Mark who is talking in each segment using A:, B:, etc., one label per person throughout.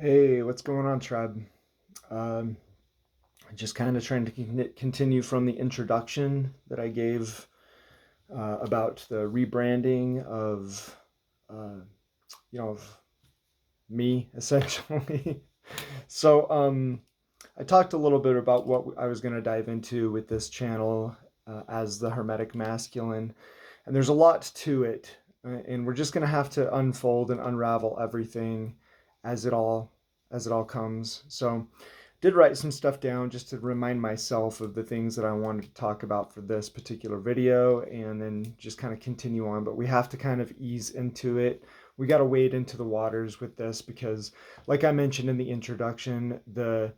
A: Hey, what's going on, Tribe? Um, just kind of trying to continue from the introduction that I gave about the rebranding of, uh, of me, essentially. So, I talked a little bit about what I was going to dive into with this channel as the Hermetic Masculine, and there's a lot to it, and we're just going to have to unfold and unravel everything as it all as it all comes. So, did write some stuff down just to remind myself of the things that I wanted to talk about for this particular video, and then just kind of continue on. But we have to kind of ease into it. We got to wade into the waters with this because, like I mentioned in the introduction, the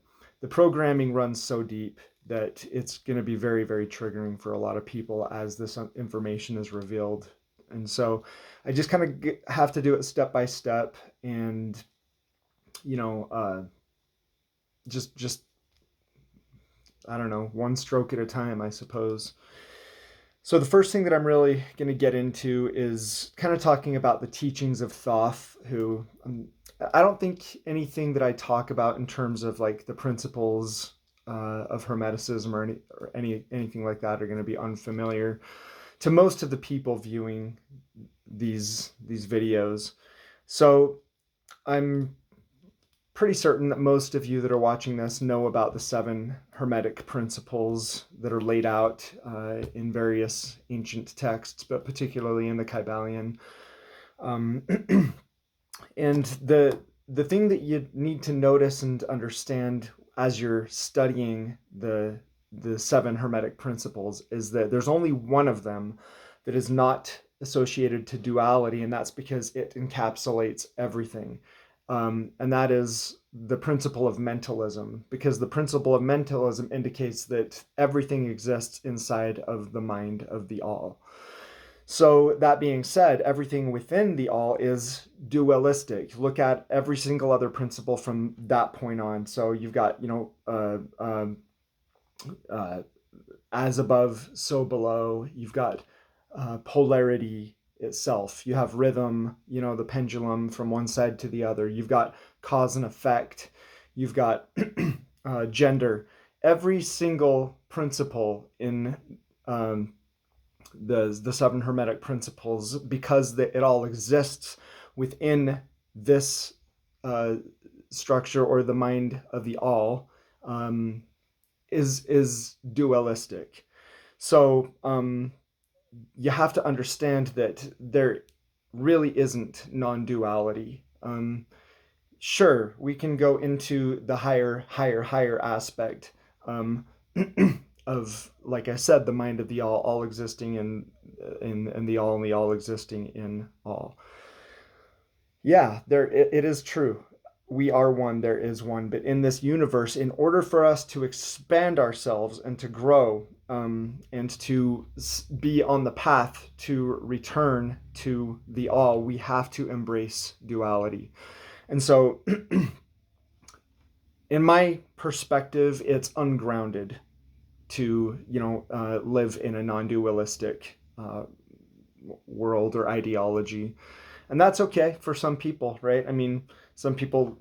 A: programming runs so deep that it's going to be very, very triggering for a lot of people as this information is revealed. And so I just kind of have to do it step by step, and you know, uh, just I don't know, one stroke at a time, I suppose. So the first thing that I'm really going to get into is kind of talking about the teachings of Thoth, who I don't think anything that I talk about in terms of like the principles of Hermeticism or anything like that are going to be unfamiliar to most of the people viewing these videos. So I'm pretty certain that most of you that are watching this know about the seven Hermetic principles that are laid out in various ancient texts, but particularly in the Kybalion. Um, and the thing that you need to notice and understand as you're studying the seven Hermetic principles is that there's only one of them that is not associated to duality, and that's because it encapsulates everything. And that is the principle of mentalism, because the principle of mentalism indicates that everything exists inside of the mind of the all. So, that being said, everything within the all is dualistic. Look at every single other principle from that point on. So, you've got, uh, as above, so below. You've got polarity itself. You have rhythm, the pendulum from one side to the other. You've got cause and effect. You've got gender. Every single principle in the seven Hermetic principles, because it all exists within this structure or the mind of the all, is dualistic. So you have to understand that there really isn't non-duality. Sure, we can go into the higher aspect of, like I said, the mind of the all existing in the all, and the all existing in all. Yeah, it is true. We are one, there is one. But in this universe, in order for us to expand ourselves and to grow, and to be on the path to return to the all, we have to embrace duality. And so, in my perspective, it's ungrounded to live in a non-dualistic world or ideology, and that's okay for some people, right? I mean, some people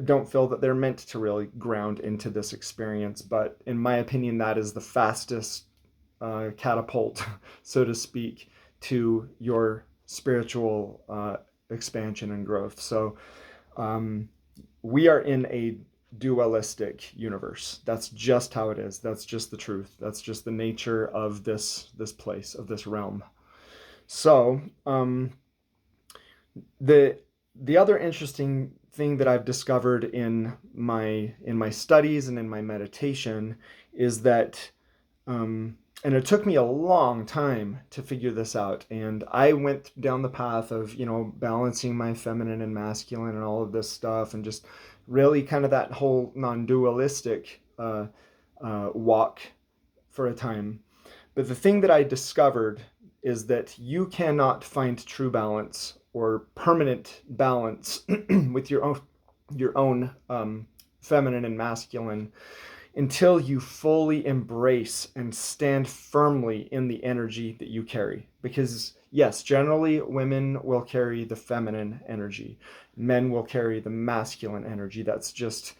A: don't feel that they're meant to really ground into this experience, but in my opinion, that is the fastest catapult, so to speak, to your spiritual expansion and growth. So we are in a dualistic universe. That's just how it is. That's just the truth. That's just the nature of this place, of this realm. So the other interesting thing that I've discovered in my studies and in my meditation is that and it took me a long time to figure this out, and I went down the path of balancing my feminine and masculine and all of this stuff, and just really kind of that whole non-dualistic walk for a time. But the thing that I discovered is that you cannot find true balance or permanent balance with your own feminine and masculine until you fully embrace and stand firmly in the energy that you carry. Because yes, generally women will carry the feminine energy, men will carry the masculine energy. That's just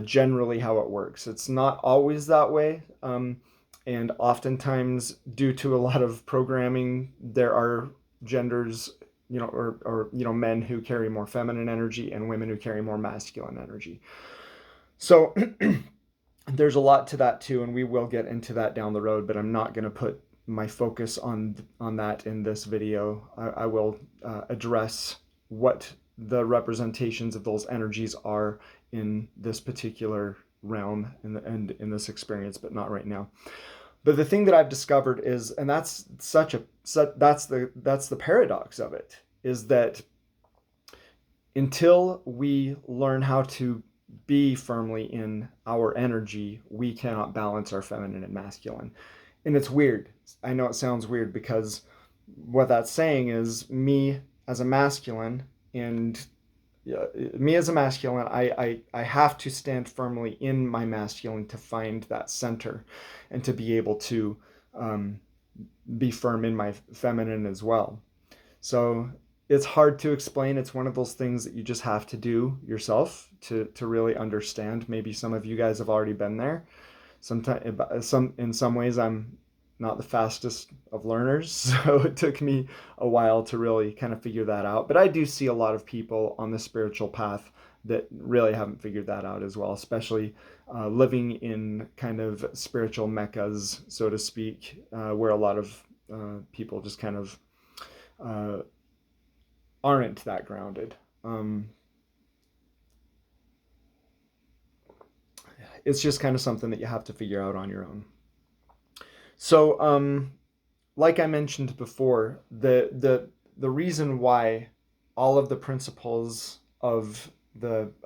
A: generally how it works. It's not always that way. And oftentimes, due to a lot of programming, there are genders, or men who carry more feminine energy and women who carry more masculine energy. So there's a lot to that too, and we will get into that down the road, but I'm not going to put my focus on that in this video. I will address what the representations of those energies are in this particular realm and in this experience, but not right now. But the thing that I've discovered is, and that's that's the paradox of it, is that until we learn how to be firmly in our energy, we cannot balance our feminine and masculine. And it's weird. I know it sounds weird, because what that's saying is me as a masculine, I have to stand firmly in my masculine to find that center and to be able to be firm in my feminine as well. So it's hard to explain. It's one of those things that you just have to do yourself to really understand. Maybe some of you guys have already been there. In some ways, I'm not the fastest of learners, so it took me a while to really kind of figure that out. But I do see a lot of people on the spiritual path that really haven't figured that out as well, especially living in kind of spiritual meccas, so to speak, where a lot of people just kind of aren't that grounded. It's just kind of something that you have to figure out on your own. So, like I mentioned before, the reason why all of the principles of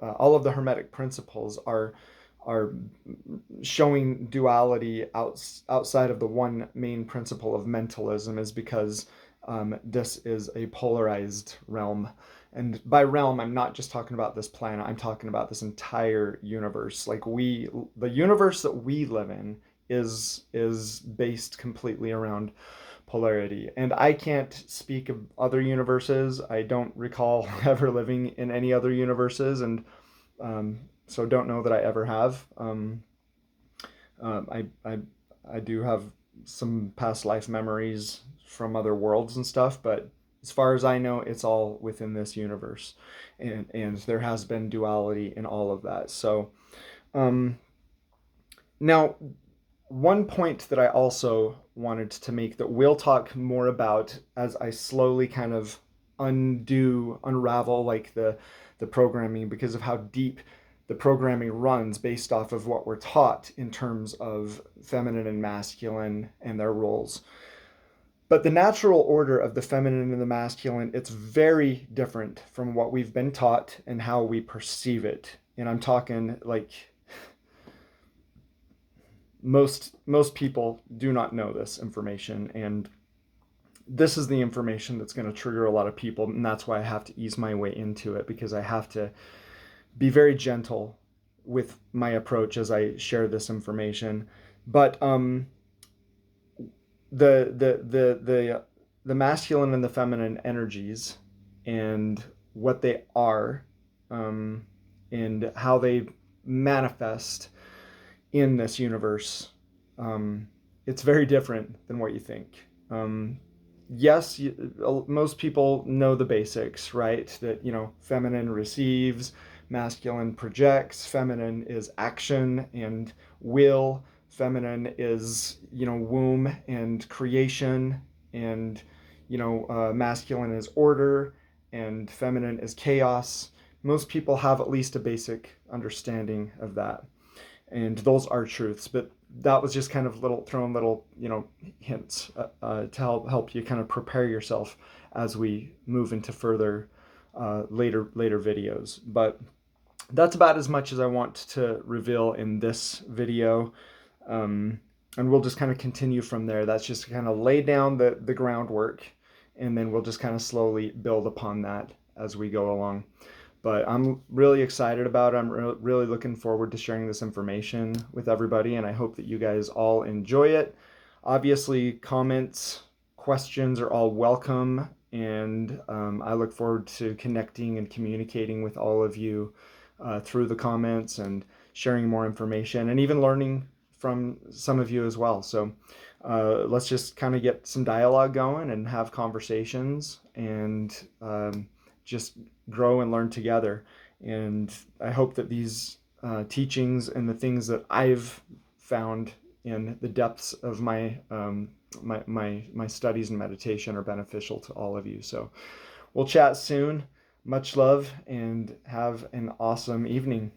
A: all of the Hermetic principles are showing duality outside of the one main principle of mentalism is because this is a polarized realm. And by realm, I'm not just talking about this planet. I'm talking about this entire universe. Like the universe that we live in is based completely around polarity. And I can't speak of other universes. I don't recall ever living in any other universes, and so don't know that I ever have. I do have some past life memories from other worlds and stuff, but as far as I know, it's all within this universe, and there has been duality in all of that. So now, one point that I also wanted to make that we'll talk more about as I slowly kind of unravel like the programming, because of how deep the programming runs based off of what we're taught in terms of feminine and masculine and their roles. But the natural order of the feminine and the masculine, it's very different from what we've been taught and how we perceive it. And I'm talking like most people do not know this information, and this is the information that's going to trigger a lot of people, and that's why I have to ease my way into it, because I have to be very gentle with my approach as I share this information. But the masculine and the feminine energies and what they are, and how they manifest in this universe, it's very different than what you think. Yes, most people know the basics, right? That, feminine receives, masculine projects, feminine is action and will, feminine is, womb and creation, and, masculine is order, and feminine is chaos. Most people have at least a basic understanding of that. And those are truths, but that was just kind of throwing little hints to help you kind of prepare yourself as we move into further later videos. But that's about as much as I want to reveal in this video, and we'll just kind of continue from there. That's just to kind of lay down the groundwork, and then we'll just kind of slowly build upon that as we go along. But I'm really excited about it. I'm really looking forward to sharing this information with everybody, and I hope that you guys all enjoy it. Obviously, comments, questions are all welcome. and I look forward to connecting and communicating with all of you through the comments and sharing more information and even learning from some of you as well. So let's just kind of get some dialogue going and have conversations and just grow and learn together. And I hope that these teachings and the things that I've found in the depths of my studies and meditation are beneficial to all of you. So we'll chat soon. Much love and have an awesome evening.